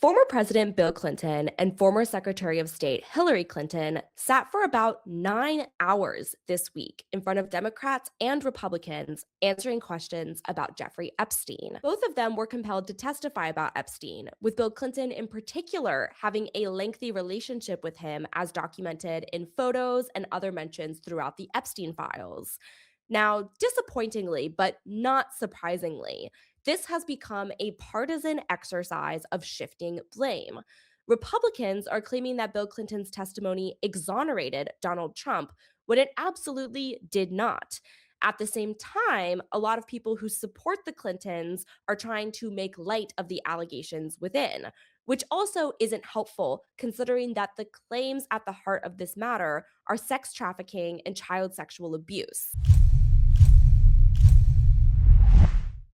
Former President Bill Clinton and former Secretary of State Hillary Clinton sat for about 9 hours this week in front of Democrats and Republicans answering questions about Jeffrey Epstein. Both of them were compelled to testify about Epstein, with Bill Clinton in particular having a lengthy relationship with him as documented in photos and other mentions throughout the Epstein files. Now, disappointingly, but not surprisingly, this has become a partisan exercise of shifting blame. Republicans are claiming that Bill Clinton's testimony exonerated Donald Trump when it absolutely did not. At the same time, a lot of people who support the Clintons are trying to make light of the allegations within, which also isn't helpful considering that the claims at the heart of this matter are sex trafficking and child sexual abuse.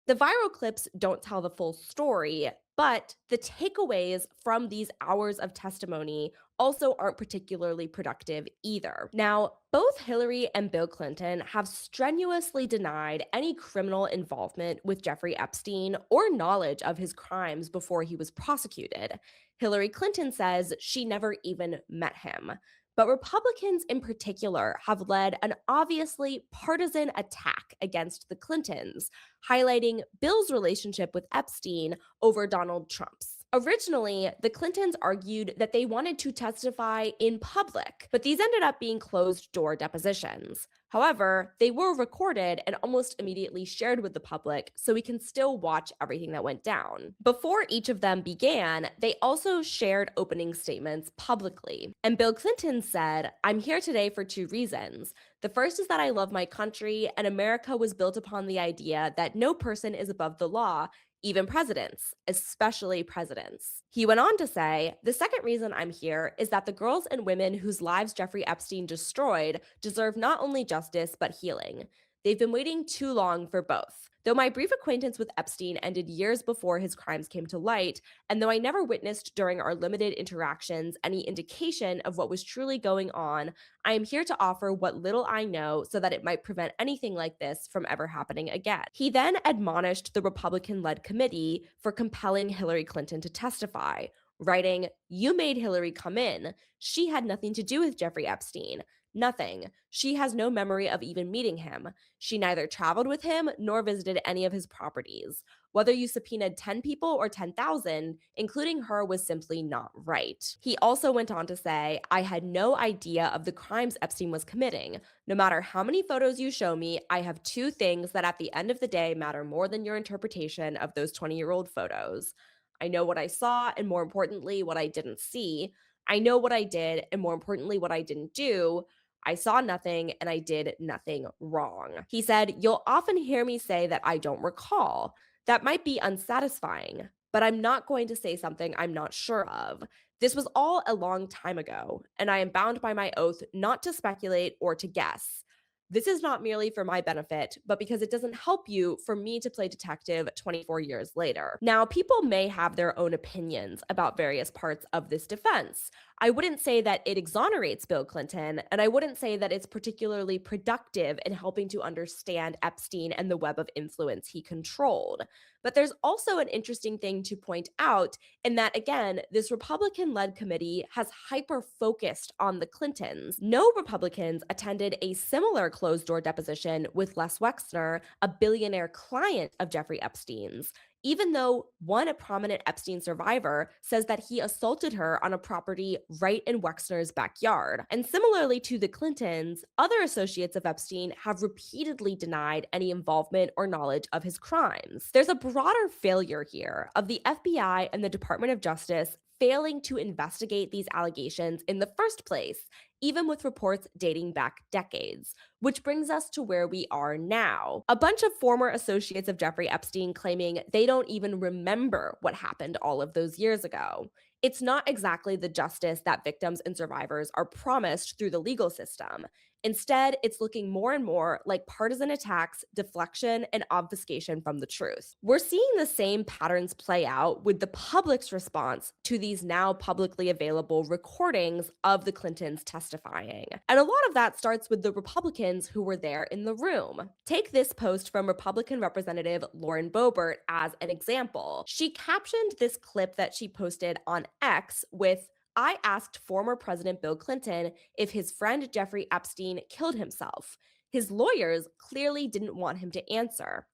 The viral clips don't tell the full story, but the takeaways from these hours of testimony also aren't particularly productive either. Now, both Hillary and Bill Clinton have strenuously denied any criminal involvement with Jeffrey Epstein or knowledge of his crimes before he was prosecuted. Hillary Clinton says she never even met him. But Republicans in particular have led an obviously partisan attack against the Clintons, highlighting Bill's relationship with Epstein over Donald Trump's. Originally, the Clintons argued that they wanted to testify in public, but these ended up being closed door depositions. However, they were recorded and almost immediately shared with the public, so we can still watch everything that went down. Before each of them began, they also shared opening statements publicly. And Bill Clinton said, "I'm here today for two reasons. The first is that I love my country, and America was built upon the idea that no person is above the law, even presidents, especially presidents." He went on to say, "The second reason I'm here is that the girls and women whose lives Jeffrey Epstein destroyed deserve not only justice, but healing. They've been waiting too long for both. Though my brief acquaintance with Epstein ended years before his crimes came to light, and though I never witnessed during our limited interactions any indication of what was truly going on, I am here to offer what little I know so that it might prevent anything like this from ever happening again." He then admonished the Republican led committee for compelling Hillary Clinton to testify, writing, "You made Hillary come in. She had nothing to do with Jeffrey Epstein. Nothing. She has no memory of even meeting him. She neither traveled with him nor visited any of his properties. Whether you subpoenaed 10 people or 10,000, including her was simply not right." He also went on to say, "I had no idea of the crimes Epstein was committing. No matter how many photos you show me, I have two things that at the end of the day matter more than your interpretation of those 20-year-old photos. I know what I saw, and more importantly, what I didn't see. I know what I did, and more importantly, what I didn't do. I saw nothing and I did nothing wrong." He said, "You'll often hear me say that I don't recall. That might be unsatisfying, but I'm not going to say something I'm not sure of. This was all a long time ago, and I am bound by my oath not to speculate or to guess. This is not merely for my benefit, but because it doesn't help you for me to play detective 24 years later." Now, people may have their own opinions about various parts of this defense. I wouldn't say that it exonerates Bill Clinton, and I wouldn't say that it's particularly productive in helping to understand Epstein and the web of influence he controlled. But there's also an interesting thing to point out in that, again, this Republican led committee has hyper focused on the Clintons. No Republicans attended a similar closed door deposition with Les Wexner, a billionaire client of Jeffrey Epstein's, even though one prominent Epstein survivor says that he assaulted her on a property right in Wexner's backyard. And similarly to the Clintons, other associates of Epstein have repeatedly denied any involvement or knowledge of his crimes. There's a broader failure here of the FBI and the Department of Justice failing to investigate these allegations in the first place, even with reports dating back decades. Which brings us to where we are now. A bunch of former associates of Jeffrey Epstein claiming they don't even remember what happened all of those years ago. It's not exactly the justice that victims and survivors are promised through the legal system. Instead, it's looking more and more like partisan attacks, deflection, and obfuscation from the truth. We're seeing the same patterns play out with the public's response to these now publicly available recordings of the Clintons testifying. And a lot of that starts with the Republicans who were there in the room. Take this post from Republican Representative Lauren Boebert as an example. She captioned this clip that she posted on X with, "I asked former President Bill Clinton if his friend Jeffrey Epstein killed himself. His lawyers clearly didn't want him to answer."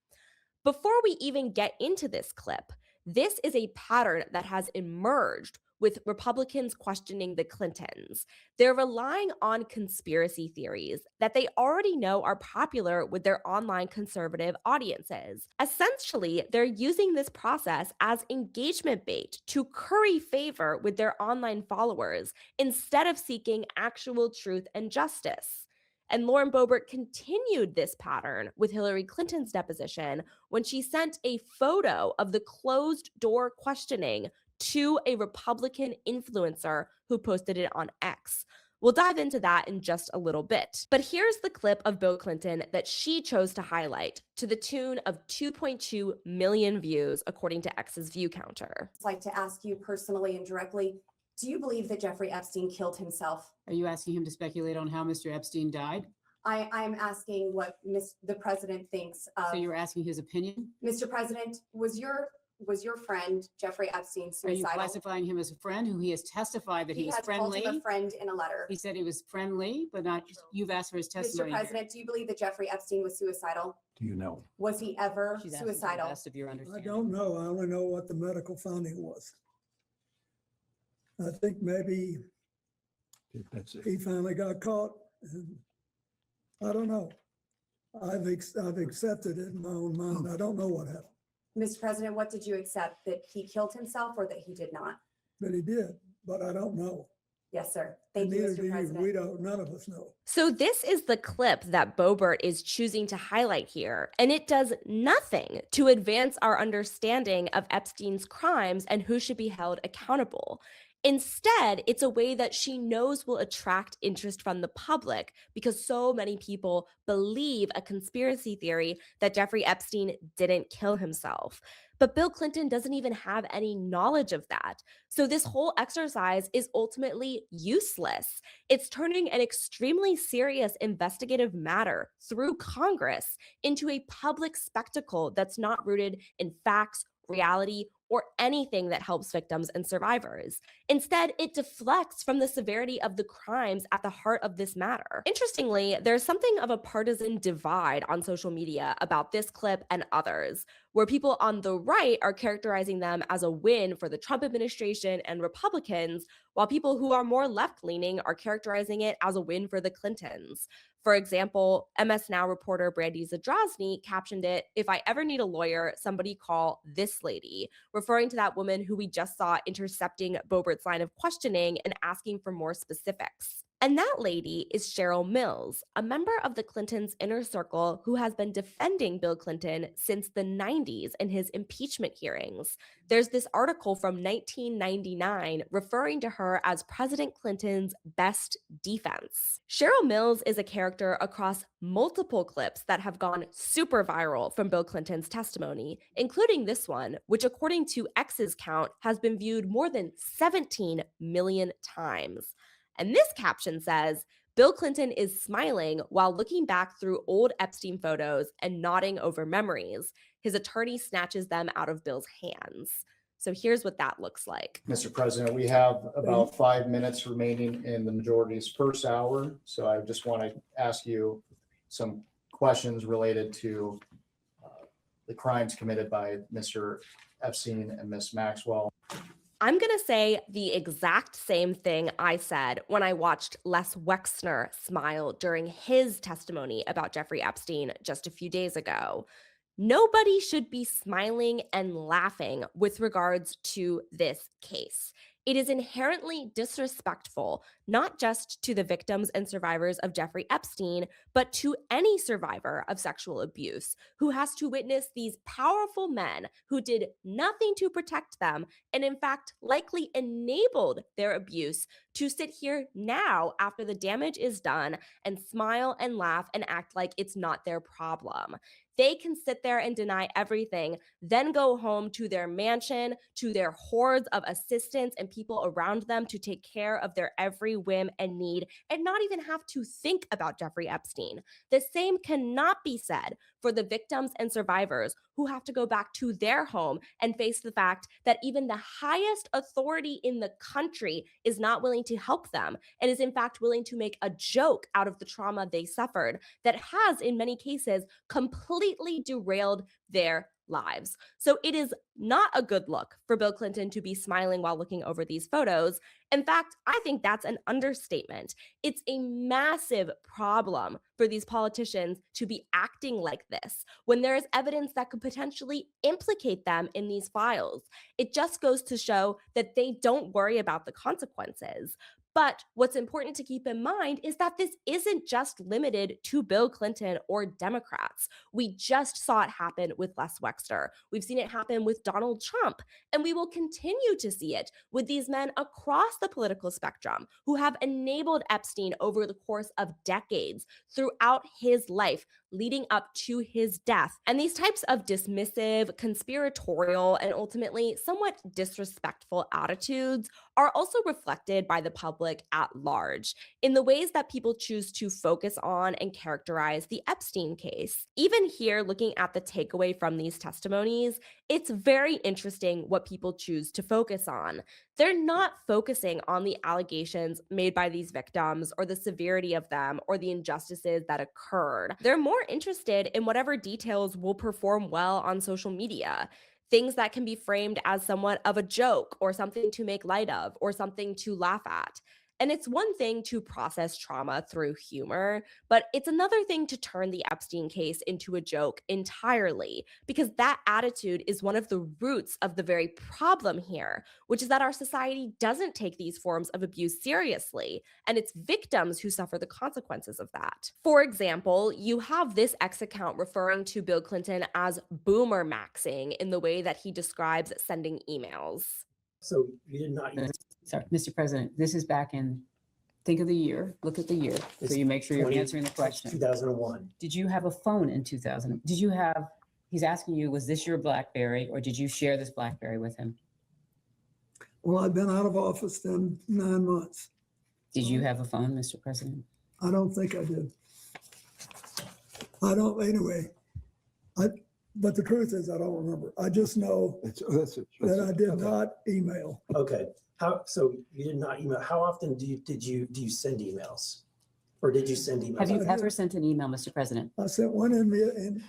Before we even get into this clip, this is a pattern that has emerged with Republicans questioning the Clintons. They're relying on conspiracy theories that they already know are popular with their online conservative audiences. Essentially, they're using this process as engagement bait to curry favor with their online followers instead of seeking actual truth and justice. And Lauren Boebert continued this pattern with Hillary Clinton's deposition when she sent a photo of the closed door questioning to a Republican influencer who posted it on X. We'll dive into that in just a little bit. But here's the clip of Bill Clinton that she chose to highlight to the tune of 2.2 million views, according to X's view counter. I'd like to ask you personally and directly, do you believe that Jeffrey Epstein killed himself? Are you asking him to speculate on how Mr. Epstein died? I'm asking what the president thinks of. So you're asking his opinion? Mr. President, was your friend Jeffrey Epstein Are you suicidal? classifying him as a friend who he has testified that he was has friendly? called him a friend in a letter. He said he was friendly, but not. You've asked for his testimony. Mr. President, do you believe that Jeffrey Epstein was suicidal? Do you know? Was he ever She's asking for the suicidal? best of your I understanding. don't know. I only know what the medical finding was. I think maybe That's it. he finally got caught, and I don't know. I've accepted it in my own mind. I don't know what happened, Mr. President, what did you accept? That he killed himself or that he did not? but he did, but I don't know. Yes, sir. And Thank you, neither do Mr. you. President. We don't, none of us know. So, this is the clip that Boebert is choosing to highlight here, and it does nothing to advance our understanding of Epstein's crimes and who should be held accountable. Instead, it's a way that she knows will attract interest from the public because so many people believe a conspiracy theory that Jeffrey Epstein didn't kill himself. But Bill Clinton doesn't even have any knowledge of that. So this whole exercise is ultimately useless. It's turning an extremely serious investigative matter through Congress into a public spectacle that's not rooted in facts, reality, or anything that helps victims and survivors. Instead, it deflects from the severity of the crimes at the heart of this matter. Interestingly, there's something of a partisan divide on social media about this clip and others, where people on the right are characterizing them as a win for the Trump administration and Republicans, while people who are more left-leaning are characterizing it as a win for the Clintons. For example, MS Now reporter Brandy Zadrozny captioned it, "If I ever need a lawyer, somebody call this lady," referring to that woman who we just saw intercepting Boebert's line of questioning and asking for more specifics. And that lady is Cheryl Mills, a member of the Clintons' inner circle who has been defending Bill Clinton since the 90s in his impeachment hearings. There's this article from 1999 referring to her as President Clinton's best defense. Cheryl Mills is a character across multiple clips that have gone super viral from Bill Clinton's testimony, including this one, which according to X's count has been viewed more than 17 million times. And this caption says, "Bill Clinton is smiling while looking back through old Epstein photos and nodding over memories. His attorney snatches them out of Bill's hands." So here's what that looks like. Mr. President, we have about 5 minutes remaining in the majority's first hour. So I just want to ask you some questions related to the crimes committed by Mr. Epstein and Ms. Maxwell. I'm going to say the exact same thing I said when I watched Les Wexner smile during his testimony about Jeffrey Epstein just a few days ago. nobody should be smiling and laughing with regards to this case. It is inherently disrespectful, not just to the victims and survivors of Jeffrey Epstein, but to any survivor of sexual abuse who has to witness these powerful men who did nothing to protect them and, in fact, likely enabled their abuse to sit here now after the damage is done and smile and laugh and act like it's not their problem. They can sit there and deny everything, then go home to their mansion, to their hordes of assistants and people around them to take care of their every whim and need, and not even have to think about Jeffrey Epstein. The same cannot be said for the victims and survivors who have to go back to their home and face the fact that even the highest authority in the country is not willing to help them and is in fact willing to make a joke out of the trauma they suffered that has, in many cases, completely derailed their lives. So it is not a good look for Bill Clinton to be smiling while looking over these photos. In fact, I think that's an understatement. It's a massive problem for these politicians to be acting like this when there is evidence that could potentially implicate them in these files. It just goes to show that they don't worry about the consequences. But what's important to keep in mind is that this isn't just limited to Bill Clinton or Democrats. We just saw it happen with Les Wexner. We've seen it happen with Donald Trump, and we will continue to see it with these men across the political spectrum who have enabled Epstein over the course of decades throughout his life, leading up to his death. And these types of dismissive, conspiratorial, and ultimately somewhat disrespectful attitudes are also reflected by the public at large in the ways that people choose to focus on and characterize the Epstein case. Even here, looking at the takeaway from these testimonies, it's very interesting what people choose to focus on. They're not focusing on the allegations made by these victims or the severity of them or the injustices that occurred. They're more interested in whatever details will perform well on social media. Things that can be framed as somewhat of a joke or something to make light of or something to laugh at. And it's one thing to process trauma through humor, but it's another thing to turn the Epstein case into a joke entirely, because that attitude is one of the roots of the very problem here, which is that our society doesn't take these forms of abuse seriously, and it's victims who suffer the consequences of that. For example, you have this X account referring to Bill Clinton as boomer maxing in the way that he describes sending emails. So you did not use Sorry, Mr. President, this is back in, think of the year, look at the year, so It's you make sure you're 20 answering the question. 2001. Did you have a phone in 2000? Did you have, he's asking you, was this your BlackBerry or did you share this BlackBerry with him? Well, I've been out of office then 9 months. Did you have a phone, Mr. President? I don't think I did. I don't, anyway. But the truth is, I don't remember. I just know that I did not email. Okay. So you did not email. How often do you send emails? Or did you send emails? Have you ever sent an email, Mr. President? I sent one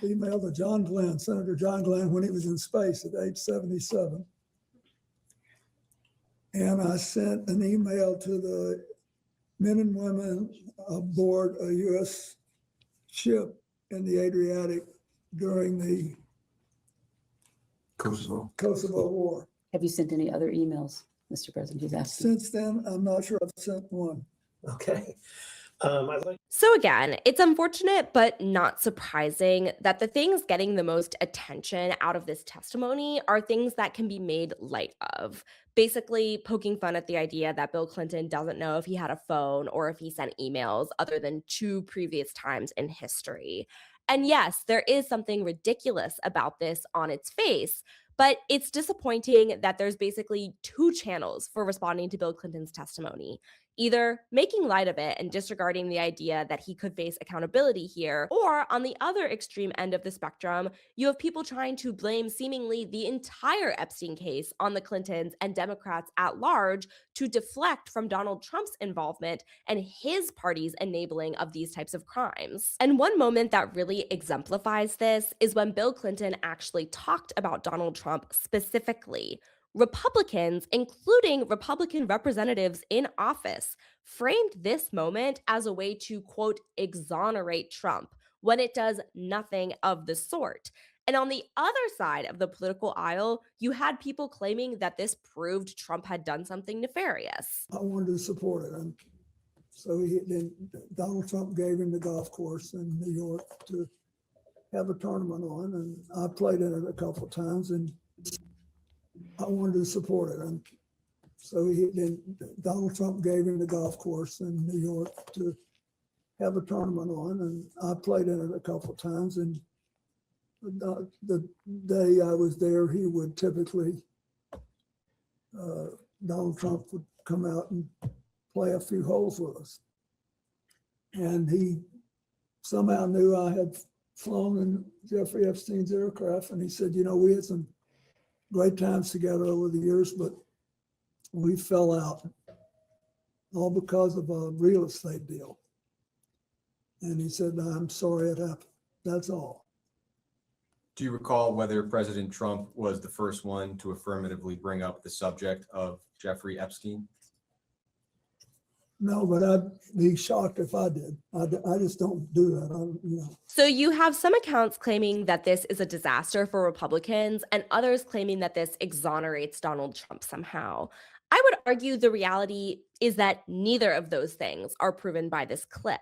email to John Glenn, Senator John Glenn, when he was in space at age 77. And I sent an email to the men and women aboard a U.S. ship in the Adriatic during the Kosovo War. Have you sent any other emails, Mr. President? He's asking. Since then, I'm not sure I've sent one. Okay. So again, it's unfortunate but not surprising that the things getting the most attention out of this testimony are things that can be made light of. Basically, poking fun at the idea that Bill Clinton doesn't know if he had a phone or if he sent emails other than 2 previous times in history. And yes, there is something ridiculous about this on its face, but it's disappointing that there's basically 2 channels for responding to Bill Clinton's testimony. Either making light of it and disregarding the idea that he could face accountability here, or on the other extreme end of the spectrum, you have people trying to blame seemingly the entire Epstein case on the Clintons and Democrats at large to deflect from Donald Trump's involvement and his party's enabling of these types of crimes. And one moment that really exemplifies this is when Bill Clinton actually talked about Donald Trump specifically. Republicans, including Republican representatives in office, framed this moment as a way to, quote, exonerate Trump when it does nothing of the sort. And on the other side of the political aisle, you had people claiming that this proved Trump had done something nefarious. I wanted to support it. And so then Donald Trump gave him the golf course in New York to have a tournament on, and I played in it a couple of times, and I wanted to support it. And so then Donald Trump gave him the golf course in New York to have a tournament on, and I played in it a couple of times. And the day I was there, he would typically, Donald Trump would come out and play a few holes with us. And he somehow knew I had flown in Jeffrey Epstein's aircraft, and he said, we had some great times together over the years, but we fell out, all because of a real estate deal. And he said, I'm sorry it happened. That's all. Do you recall whether President Trump was the first one to affirmatively bring up the subject of Jeffrey Epstein? No, but I'd be shocked if I did. I just don't do that. So you have some accounts claiming that this is a disaster for Republicans and others claiming that this exonerates Donald Trump somehow. I would argue the reality is that neither of those things are proven by this clip.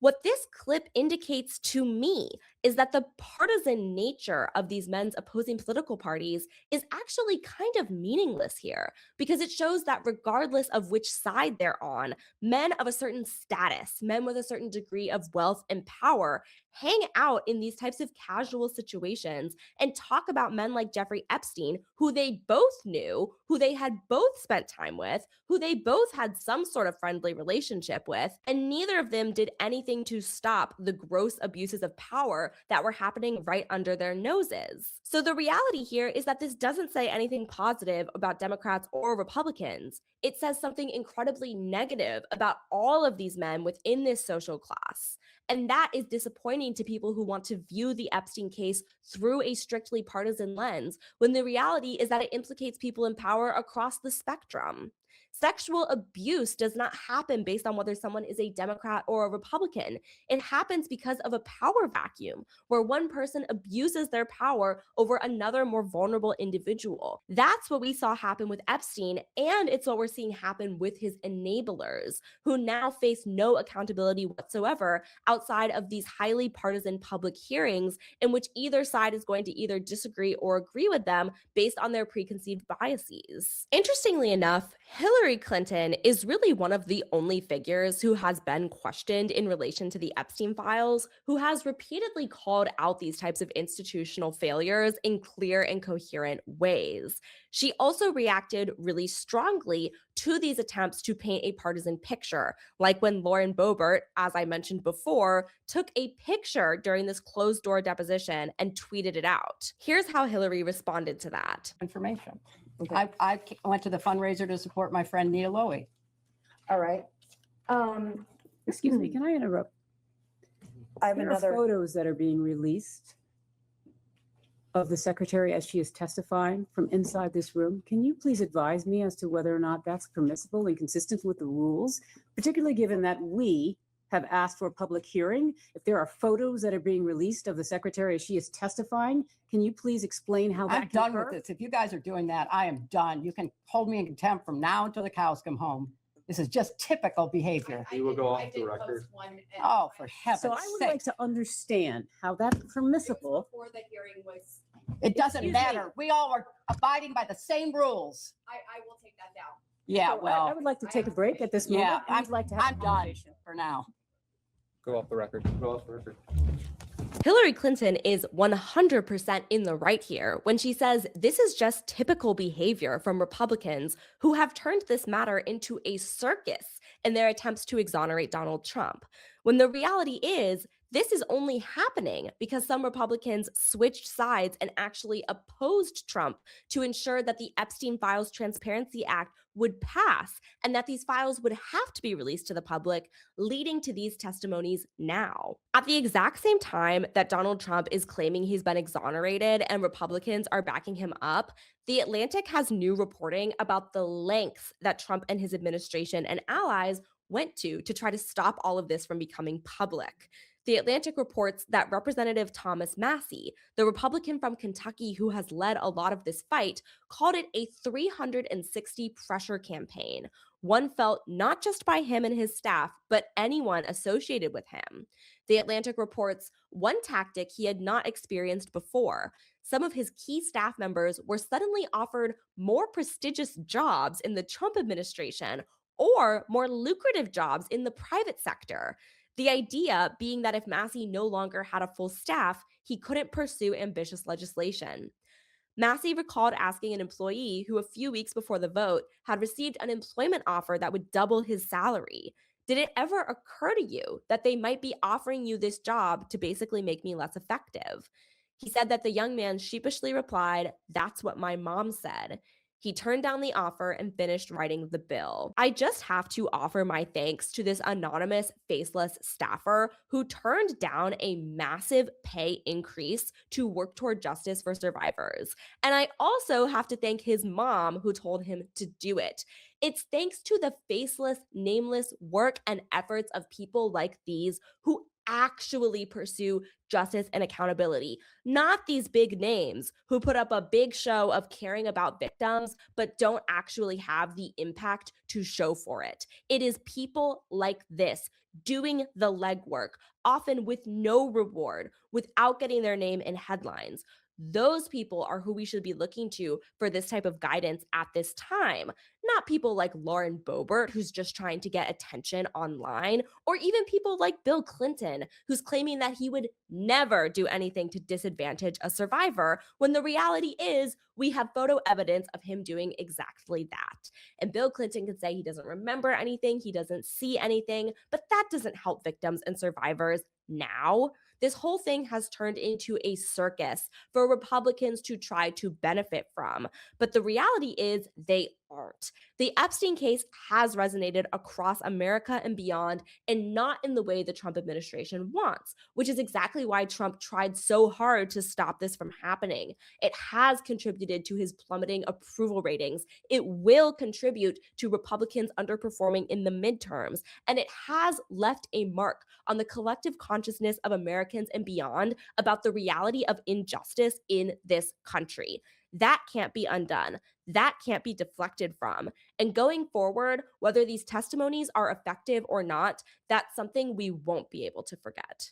What this clip indicates to me is that the partisan nature of these men's opposing political parties is actually kind of meaningless here, because it shows that regardless of which side they're on, men of a certain status, men with a certain degree of wealth and power, hang out in these types of casual situations and talk about men like Jeffrey Epstein, who they both knew, who they had both spent time with, who they both had some sort of friendly relationship with, and neither of them did anything to stop the gross abuses of power that were happening right under their noses. So the reality here is that this doesn't say anything positive about Democrats or Republicans. It says something incredibly negative about all of these men within this social class. And that is disappointing to people who want to view the Epstein case through a strictly partisan lens, when the reality is that it implicates people in power across the spectrum. Sexual abuse does not happen based on whether someone is a Democrat or a Republican. It happens because of a power vacuum where one person abuses their power over another more vulnerable individual. That's what we saw happen with Epstein, and it's what we're seeing happen with his enablers, who now face no accountability whatsoever outside of these highly partisan public hearings in which either side is going to either disagree or agree with them based on their preconceived biases. Interestingly enough, Hillary Clinton is really one of the only figures who has been questioned in relation to the Epstein files, who has repeatedly called out these types of institutional failures in clear and coherent ways. She also reacted really strongly to these attempts to paint a partisan picture, like when Lauren Boebert, as I mentioned before, took a picture during this closed-door deposition and tweeted it out. Here's how Hillary responded to that. Information. Okay. I went to the fundraiser to support my friend Nita Lowy. All right. Excuse me, can I interrupt? I have There are another, photos that are being released of the secretary as she is testifying from inside this room. Can you please advise me as to whether or not that's permissible and consistent with the rules, particularly given that we have asked for a public hearing? If there are photos that are being released of the secretary as she is testifying, can you please explain how that I'm can done occur? with this. If you guys are doing that, I am done. You can hold me in contempt from now until the cows come home. This is just typical behavior. We will go off the record. Oh, for heaven's So I would like sake. to understand how that's permissible. Before the hearing was, It doesn't Excuse me. matter. We all are abiding by the same rules. I will take that down. Yeah, So I well, would like to take a break at this moment. yeah, and I'd like to have a I'm done conversation. for now. Go off the record. Go off the record. Hillary Clinton is 100% in the right here when she says this is just typical behavior from Republicans who have turned this matter into a circus in their attempts to exonerate Donald Trump. When the reality is, this is only happening because some Republicans switched sides and actually opposed Trump to ensure that the Epstein Files Transparency Act would pass and that these files would have to be released to the public, leading to these testimonies now. At the exact same time that Donald Trump is claiming he's been exonerated and Republicans are backing him up, The Atlantic has new reporting about the lengths that Trump and his administration and allies went to try to stop all of this from becoming public. The Atlantic reports that Representative Thomas Massie, the Republican from Kentucky who has led a lot of this fight, called it a 360 pressure campaign, one felt not just by him and his staff, but anyone associated with him. The Atlantic reports one tactic he had not experienced before. Some of his key staff members were suddenly offered more prestigious jobs in the Trump administration or more lucrative jobs in the private sector. The idea being that if Massie no longer had a full staff, he couldn't pursue ambitious legislation. Massie recalled asking an employee who, a few weeks before the vote, had received an employment offer that would double his salary. Did it ever occur to you that they might be offering you this job to basically make me less effective? He said that the young man sheepishly replied, "That's what my mom said." He turned down the offer and finished writing the bill. I just have to offer my thanks to this anonymous, faceless staffer who turned down a massive pay increase to work toward justice for survivors. And I also have to thank his mom who told him to do it. It's thanks to the faceless, nameless work and efforts of people like these who actually pursue justice and accountability, not these big names who put up a big show of caring about victims but don't actually have the impact to show for it. It is people like this doing the legwork, often with no reward, without getting their name in headlines. Those people are who we should be looking to for this type of guidance at this time, not people like Lauren Boebert, who's just trying to get attention online, or even people like Bill Clinton, who's claiming that he would never do anything to disadvantage a survivor, when the reality is we have photo evidence of him doing exactly that. And Bill Clinton can say he doesn't remember anything, he doesn't see anything, but that doesn't help victims and survivors now. This whole thing has turned into a circus for Republicans to try to benefit from. But the reality is they aren't. The Epstein case has resonated across America and beyond, and not in the way the Trump administration wants, which is exactly why Trump tried so hard to stop this from happening. It has contributed to his plummeting approval ratings. It will contribute to Republicans underperforming in the midterms, and it has left a mark on the collective consciousness of Americans and beyond about the reality of injustice in this country. That can't be undone. That can't be deflected from. And going forward, whether these testimonies are effective or not, that's something we won't be able to forget.